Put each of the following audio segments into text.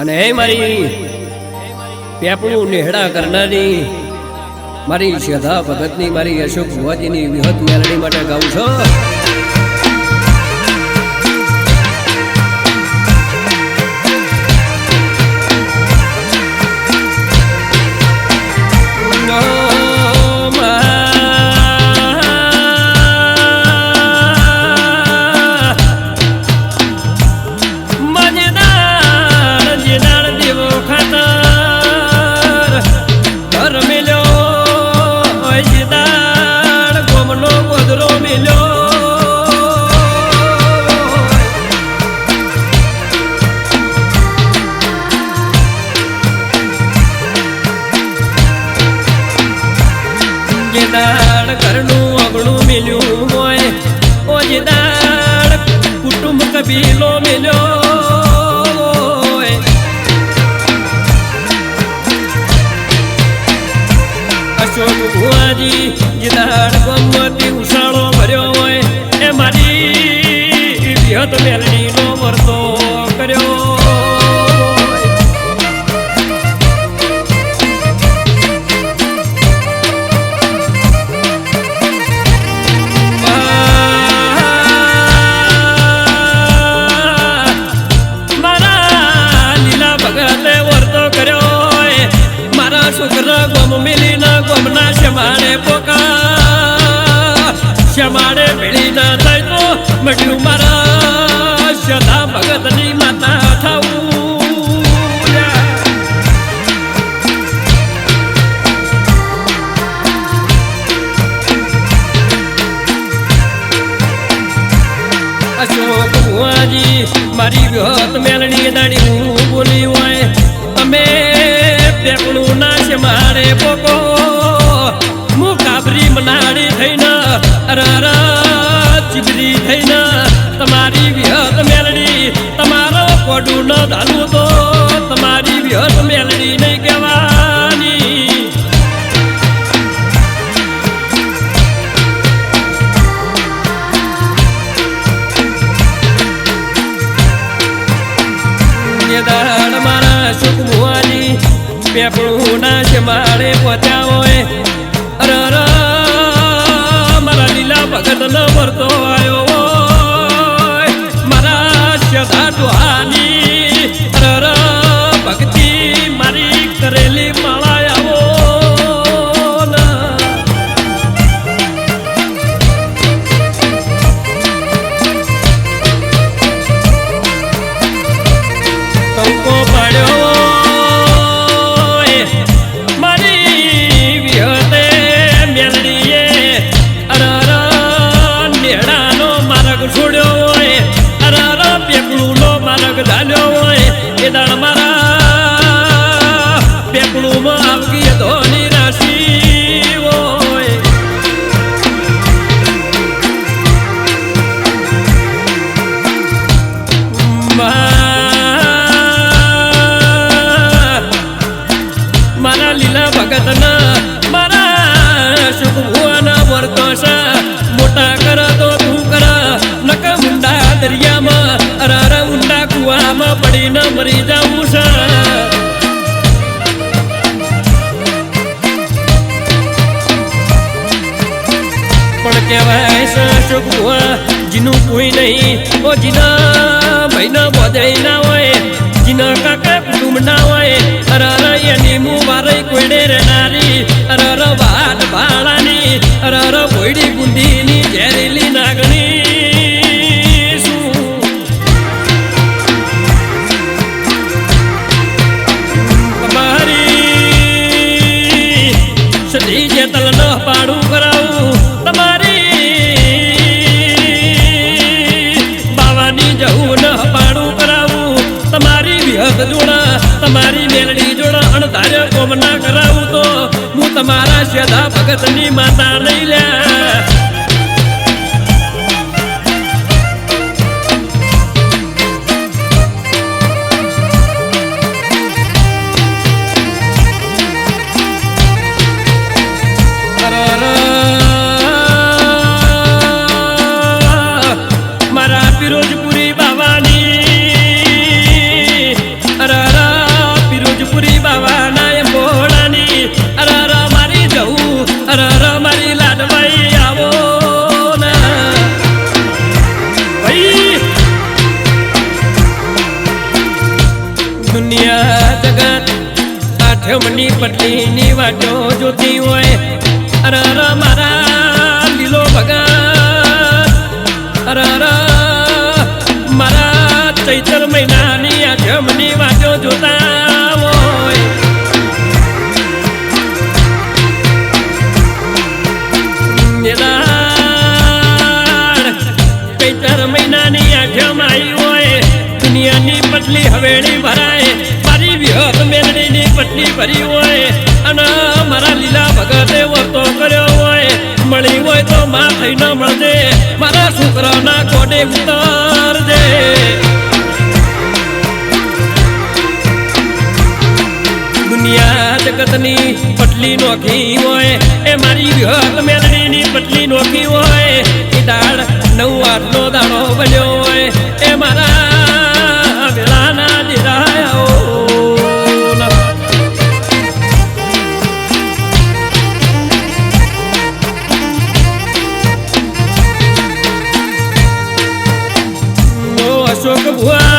અને હે મારી પેપણું નેહડા કરનારી મારી શ્રદ્ધા ભગતની મારી અશોક ભુવાજીની વિહત મેલડી માટે ગાઉં છું. દાડ ઘરનું અગણું મિલ્યું મોય ઓજ દાડ કુટુંબ કબીલો મિલ્યો અશોક ભુવાજી જે દાડ ગમતી ઉષાળો ભર્યો હોય એ મારી વિહત મેલડીનો વર્તો કર્યો. શમાડે ભેળી ના થાય તો મળ્યું મારા શ્રદ્ધા ભગતની માતા થવું. અશોક ભુવાજી મારી વિહત મેલડી દાડી હું બોલી હોય અમે પેપણું ના શમાડે પોકો હું કાબરી મનાડી થઈને ચીબરી થઈને તમારી વિહત મેલડી તમારો કોડું ન ધાલું તો તમારી વિહત મેલડી નહીં કહેવાની. દાડ મારા સુખ ભુવાજી પેપણું ના શમાડે પહોંચ્યા હોય ભગત ન વર્તો આવ્યો મારા શ્રદ્ધા ડોહાની ભક્તિ મારી કરેલી માળા આવો. કંકો પાડ્યો મારી વિહતે મેલડીએ છોડ્યો હોય અરે પેપડું નો માર્ગ ધાલ્યો હોય એ દાળ મારા પેપડું માં આવકી ધોની રાશિ હોય. મારા લીલા ભગત ના મારા સુખ ભુવાના વર્તો છે મોટા કર તો દરિયામાં અરાર ઊંડા કુવામાં પડીને મરી જાવું છે. પણ કહેવાય છે અશોક ભુવા જીનું કોઈ નહીં ઓ જીના ભાઈના બોધાઈ ના હોય જીના કાકા કુટુંબ ના હોય અરાર એની મું વારે કોઈડે રહેનારી અરાર વાટ ભાડાની અરાર ભોયડી ગુંદીની ઝેરીલી નાગણી તલ ન પાડું કરાવું તમારી બાવાની જવું ન પાડું કરાવું તમારી વિહત જોડા તમારી મેલડી જોડા અણધાર્ય કોમ ના કરાવું તો હું તમારા શ્રદ્ધા ભગતની માતા નહીં લ્યા. फिरोजपुरी बाबानी अरे પટલીની વાટો જોતી હોય અરે મારા લીલો ભગત અરે મારા ચૈતર મહિનાની આ જમની વાટો જોતા હોય ચૈતર મહિનાની આ જમ આવી હોય દુનિયાની પટલી હવેળી ભરાય મારી વિહત મેલડીની પટલી ભરી હોય અને મારા લીલા ભગતે વર્તો કર્યો હોય મળી હોય તો માં થઈ ન મળજે મારા છોકરાના કોડે ઉતરજે દુનિયા જગતની પટલી નોખી હોય એ મારી વિહત મેલડીની પટલી નોખી હોય એ દાળ 9 આટલો દાડો બન્યો હોય એ મારા વેળાના દીરાયો અશોક ભુવા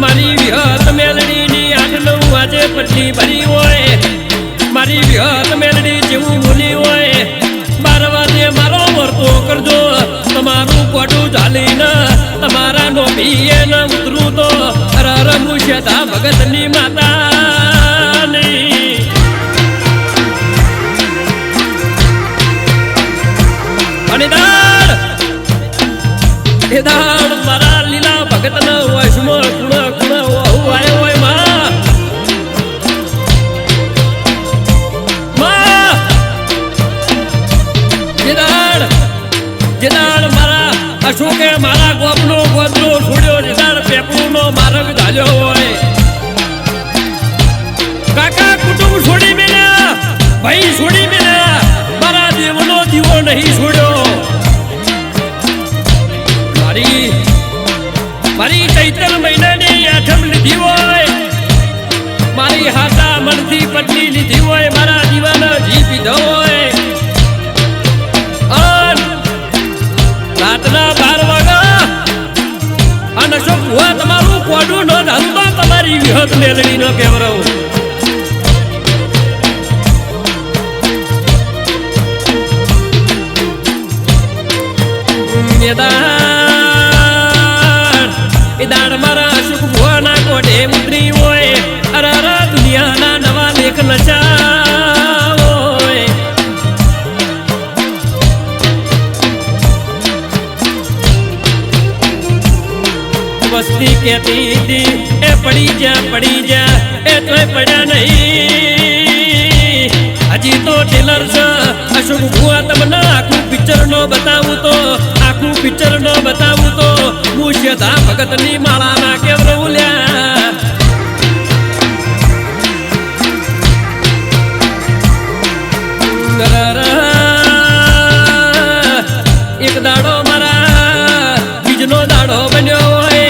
મારી વિહત મેલડીની 8-9 આજે પટલી ભરી હોય મારી વિહત મેલડી જેવું ભૂલી હોય 12 વાગે મારો વર્તો કરજો તમારું કોટું ચાલીને તમારા નોભીએ ન ઉતરું તો અરર મુશ્યતા ભગતની માતાની અને એ દાડ મારા લીલા ભગતનો વશમો ગુણ ગુણ વહુ આયો હોય માં જેદાડ મારા અશોકે મારા ગોપનો ગોદરો છોડ્યો જેદાડ પેપડુનો માર્ગ ઝાલ્યો હોય કાકા કુટુંબ છોડી મેલ્યા ભાઈ છોડી મેલ્યા મારા દેવનો દીવો નહીં છોડ્યો મારી ચૈતર મહિનાની આઠમ લીધી હોય મારી હાથા મનથી પટલી લીધી હોય મારા દીવાનો જી પીધો હોય રાતના 12 વાગ્યા અને શું ભુવા તમારું કોડું ન ધારું તમારી વિહત મેલડી ન કેવરાવું એ દાડ મારા અશોક ભુવાના કોડે ઉતરી હોય અરે દુનિયાના નવા લેખ લચા હોય વસ્તી કહેતી હતી એ પડી જા એ તોય પડ્યા નહીં હજી તો ટેલર છે અશોક ભુવા તમને આખું પિક્ચર નો બતાવું તો મુશ્યતા ભગતની માળાના કેવરવલ્યા એક દાડો મારા બીજનો દાડો બન્યો હોય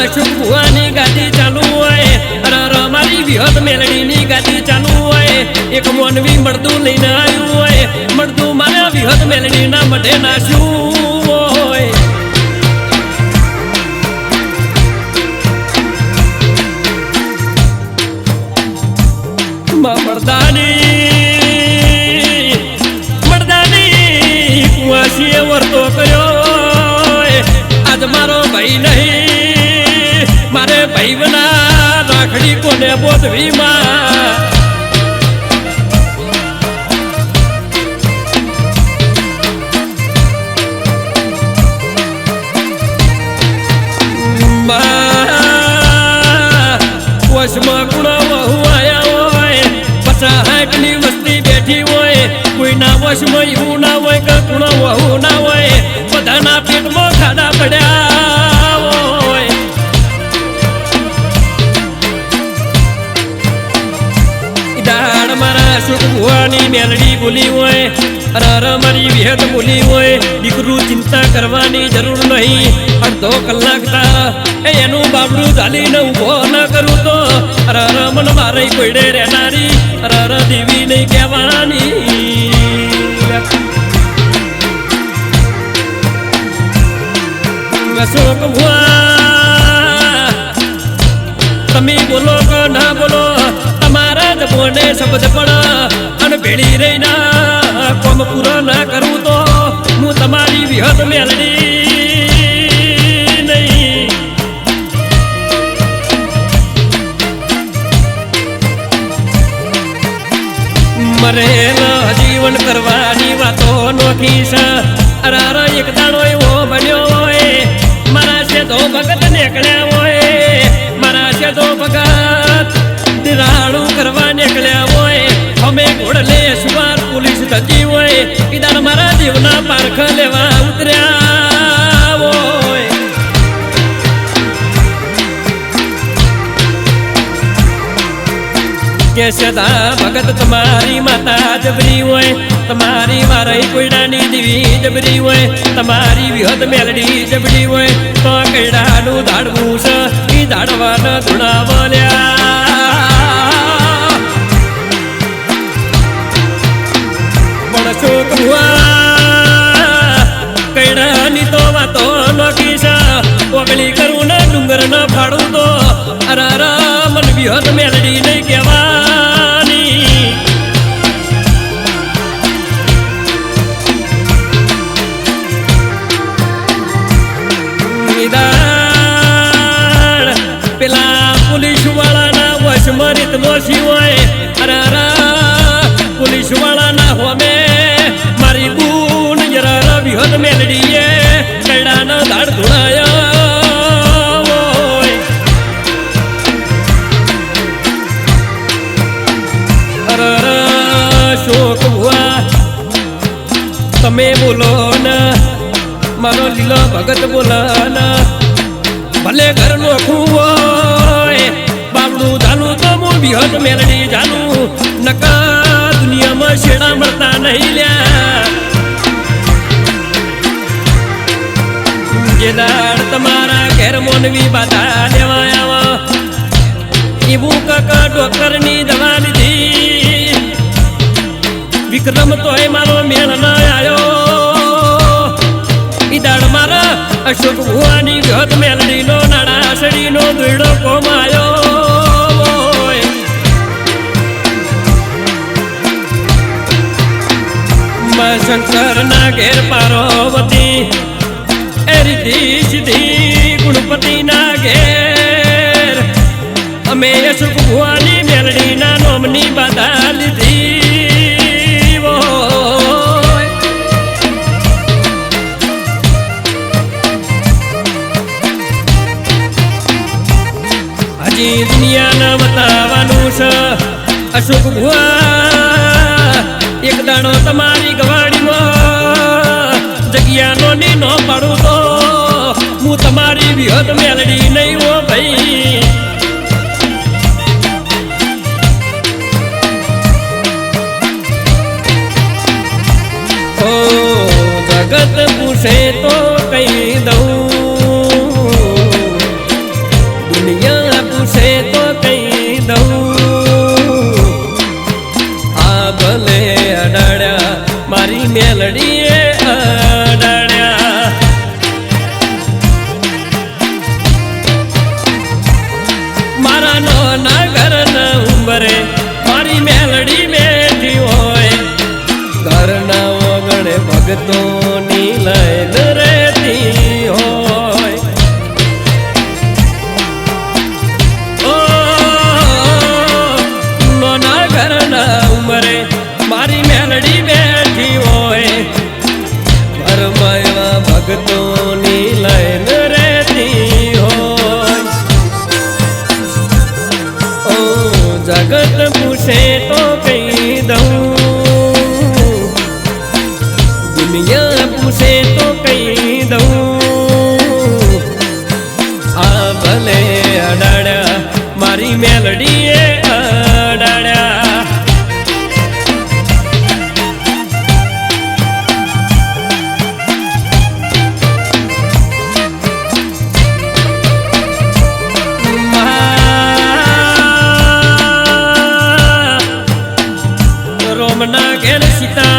અશોક ભુવાની ગાદી ચાલુ હોય મારી વિહત મેલડીની ગાદી ચાલુ હોય એક મોનવી મળતું લઈને આવ્યું હોય મળતું મારા વિહત મેલડીના મઢે નાશ્યું હોય મરદાની કુવાસીએ વર્તો કર્યો આજ મારો ભાઈ નહીં મારે ભાઈ બના રાખડી કોને બોધવી માં વશમાં ગુણા વહુ આયા હોય 50-60ની વસ્તી બેઠી હોય કોઈના વશમાં એવું ના હોય કે ગુણા વહુ ના હોય બધાના પેટમાં ખાડા પડ્યા હોય દાડ મારા અશોક ભુવાની મેલડી બોલી હોય મારી વિહત બોલી હોય દીકરું ચિંતા કરવાની જરૂર નહીં અડધો કલાક એનું બાબડું ઝાલીને ઉભો ન કરું તો મન મારે કોઈડે રહેનારી દેવી નહીં કહેવાની અશોક ભુવા તમે બોલો ના બોલો તમારા જ બોને શબ્દ પણ અને ભેળી રહીના કોમ પૂરો ના કરું તો હું તમારી વિહત મેલડી નહીં. મરેલા જીવન કરવાની વાતો નોખી છે. અરાર એક દાડો એવો બન્યો હોય મારા શેદો ભગત નીકળ્યા હોય મારા શેદો ભગત દિરાળું કરવા નીકળ્યા હોય અમે ઘોડલે સુવાર પોલીસ થતી હોય કીધા મારા દેવના પારખ લેવા ઉતર્યા હોય. કે સદા ભગત તમારી માતા જબરી હોય તમારી વારઈ કોઈડાની દેવી જબરી હોય તમારી વિહત મેલડી જબરી હોય તો કૈડાનું ધાડવું છે ઈ ધાડવાના ધૂણા બોલ્યા પણ શોક ભુવા કૈડાની તો વાતો નોખી છે. ઓગળી કરું ને ડુંગર ન ફાડું તો અરારા મન વિહત મેલડી નહીં કહેવાની. પેલા પોલીસ વાળાના વશમાં રીતનો હોય અરારા પોલીસ વાળાના હોમે મારી બૂન જરા વિહત મેલડીએ કૈડાના ધાડ ધોળાયા હોય. અરારા શોક ભુવા તમે બોલો ને મારો લીલો ભગત બોલો ને ભલે ઘર નોખું હોય બાબડું જાનું તો હું વિહત મેલડી જાનું નકા દુનિયામાં શેડા મળતા નહીં લ્યા. જે દાડ તમારા ઘેર મોનવી બાધા લેવા આવા એવું કાકા ડોક્ટરની દવા લીધી વિક્રમ તોય મારો મેળ ન આવ્યો. ઈ દાડ મારા અશોક ભુવાની વિહત મેલડીનો નાડા સડીનો દોયડો કોમાયો હોય. માં શંકરના ઘેર પાર્વતી એ રીતિ સીધી ગુણપતિના ઘેર અમે અશોક ભુવાની મેલડીના નોમની બાધા લીધી હોય. હજી દુનિયાના બતાવવાનું છે અશોક ભુવા એક દાડો તમારી ગવાડીમાં જગ્યાનો ની નો પાડું તો હું તમારી વિહત મેલડી નહીં હો ભાઈ. ઓ જગત પૂછે તો કહી દઉં દુનિયા પૂછે તો કહી દઉં આ ભલે અડાડ્યા મારી મેલડીએ અડાડ્યા. મારા નાના ઘરના ઉંબરે મારી મેલડી બેઠી હોય ઘરના ઓગણે ભગતોની લઈને રહેતી હોય. નાના ઘરના ઉંમરે મારી મેલડી બેઠી હોય ઘરમાં એવા ભગતોની લઈને રહેતી હોય. ઓ જગત પૂછે તો કહી દઉં દુનિયા પૂછે તો કહી દઉં આ ભલે અડાડ્યા મારી મેલડીએ અડાડ્યા. રોમના ઘેર સીતા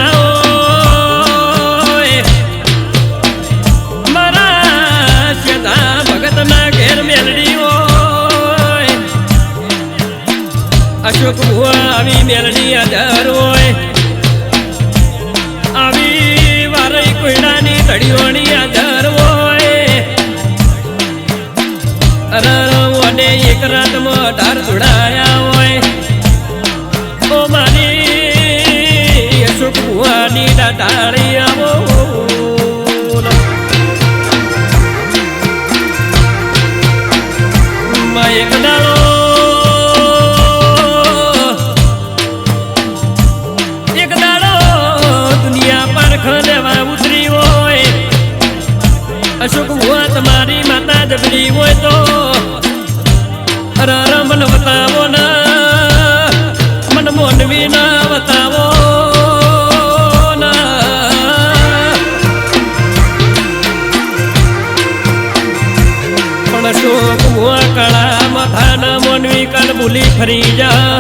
હોય તો અરર મન બતાવો ના મન મોનવી ના બતાવો અશોક મુઆ કાળા માથાના મોનવી કાલ ભૂલી ફરી જા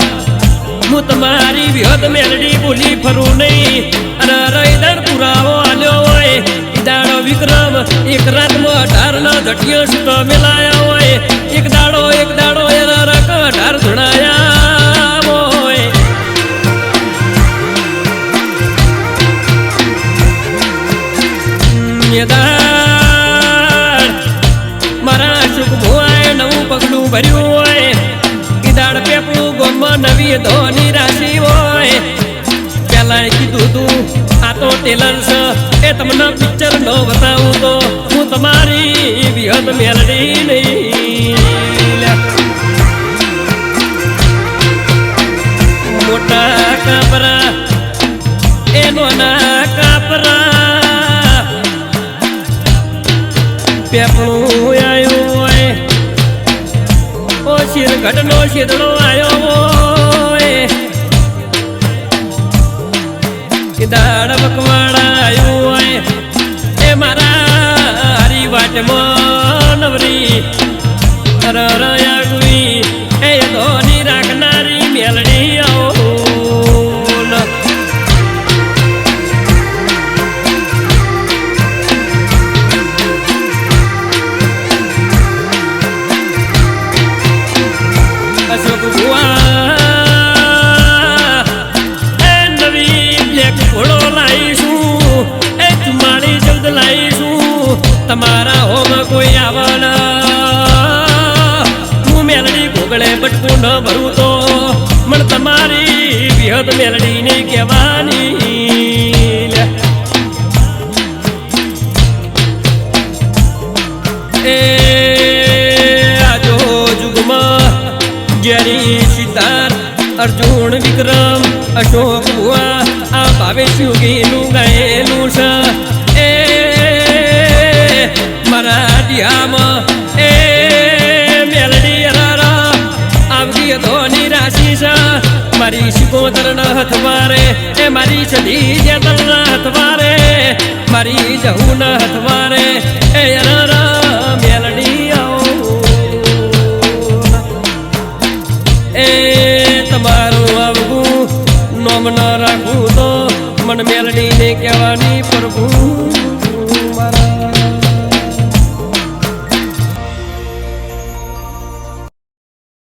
હું તમારી વિહદ મેલડી ભૂલી ફરું નહીં અને રઈદાણ પુરાવો આલ્યો હોય ઈદાડો વિક્રમ એક રાતમાં 18 ના ધટિયા સુતો મેલાયા હોય એક દાડો એના રક 18 ધણાયા હોય મારા અશોક ભુવાએ નવું પગલું ભર્યું હોય ઈદાડ પેપડું ગોમમાં નવી ધોની રાશિ હોય પેલા કીધું તું આ તો ટેલર છે એ તમને પિક્ચર નો બતાવું તો હું તમારી વિહદ મેલડી નહીં મોટા કાપરા એનો ના કાપરા પેપડું આવ્યું હોય ઓ શિરગઢનો શીદડો આવ્યો હોય દાડ બકવાડા આવ્યું હોય એ મારા હરિવાટમાં નવરી રયાગુઈ એ ધોની રાખનારી મેલડી આવો અશોક ભુવા એ નવી બ્લેક ઘોડો લાવીશું એ ચુમ્માળી જલ્દ લાવીશું તમારા હોમ કોઈ આવવાના હું મેલડી ભોગળે બટકું ન ભરું તો મને તમારી વિહદ મેલડી નહીં કહેવાની એ આજો જુગમાં જેરી સિતાર અર્જુન વિક્રમ અશોક ભુવા આ ભાવેશ યોગીનું ગાયેલું છે એ મારા ડિયામાં એ મેલડી અરારા આવતી ધોની રાશિ છે મારી શિકોતરના હથવારે એ મારી સધી જેતરના હથવારે મારી જહુના હથવારે એ